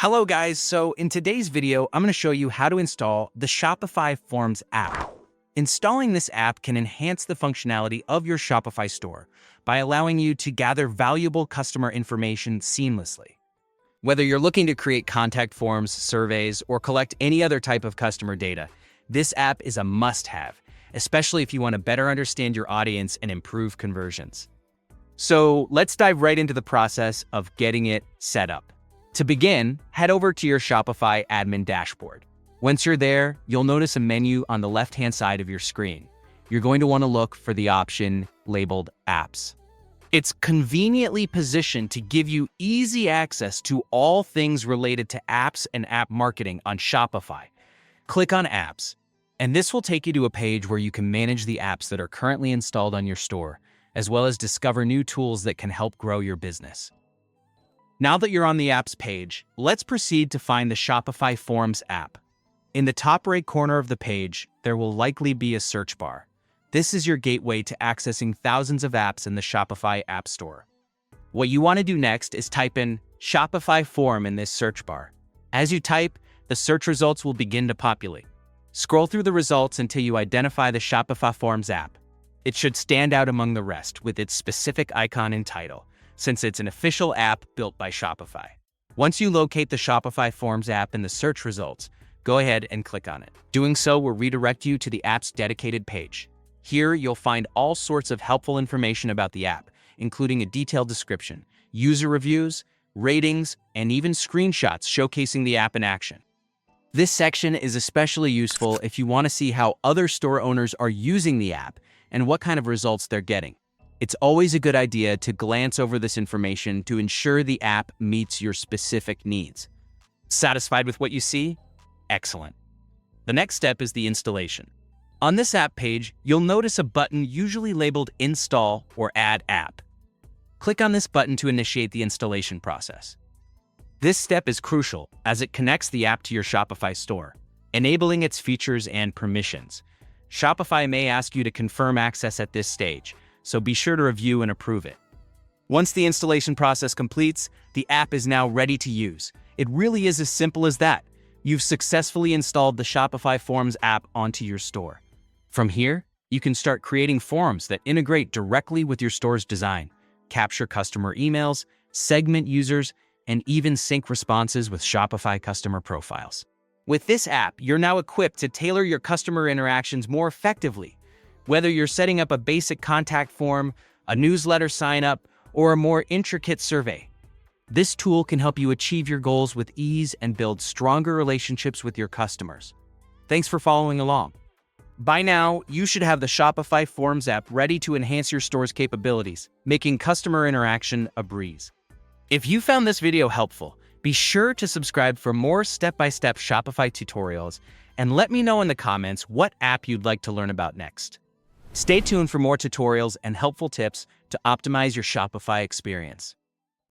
Hello guys, so in today's video, I'm going to show you how to install the Shopify Forms app. Installing this app can enhance the functionality of your Shopify store by allowing you to gather valuable customer information seamlessly. Whether you're looking to create contact forms, surveys, or collect any other type of customer data, this app is a must-have, especially if you want to better understand your audience and improve conversions. So let's dive right into the process of getting it set up. To begin, head over to your Shopify admin dashboard. Once you're there, you'll notice a menu on the left-hand side of your screen. You're going to want to look for the option labeled Apps. It's conveniently positioned to give you easy access to all things related to apps and app marketing on Shopify. Click on Apps, and this will take you to a page where you can manage the apps that are currently installed on your store, as well as discover new tools that can help grow your business. Now that you're on the apps page, let's proceed to find the Shopify Forms app. In the top right corner of the page, there will likely be a search bar. This is your gateway to accessing thousands of apps in the Shopify App Store. What you want to do next is type in Shopify Form in this search bar. As you type, the search results will begin to populate. Scroll through the results until you identify the Shopify Forms app. It should stand out among the rest with its specific icon and title, since it's an official app built by Shopify. Once you locate the Shopify Forms app in the search results, go ahead and click on it. Doing so will redirect you to the app's dedicated page. Here, you'll find all sorts of helpful information about the app, including a detailed description, user reviews, ratings, and even screenshots showcasing the app in action. This section is especially useful if you want to see how other store owners are using the app and what kind of results they're getting. It's always a good idea to glance over this information to ensure the app meets your specific needs. Satisfied with what you see? Excellent. The next step is the installation. On this app page, you'll notice a button usually labeled Install or Add App. Click on this button to initiate the installation process. This step is crucial as it connects the app to your Shopify store, enabling its features and permissions. Shopify may ask you to confirm access at this stage, so be sure to review and approve it. Once the installation process completes, the app is now ready to use. It really is as simple as that. You've successfully installed the Shopify Forms app onto your store. From here, you can start creating forms that integrate directly with your store's design, capture customer emails, segment users, and even sync responses with Shopify customer profiles. With this app, you're now equipped to tailor your customer interactions more effectively. Whether you're setting up a basic contact form, a newsletter sign-up, or a more intricate survey, this tool can help you achieve your goals with ease and build stronger relationships with your customers. Thanks for following along. By now, you should have the Shopify Forms app ready to enhance your store's capabilities, making customer interaction a breeze. If you found this video helpful, be sure to subscribe for more step-by-step Shopify tutorials, and let me know in the comments what app you'd like to learn about next. Stay tuned for more tutorials and helpful tips to optimize your Shopify experience.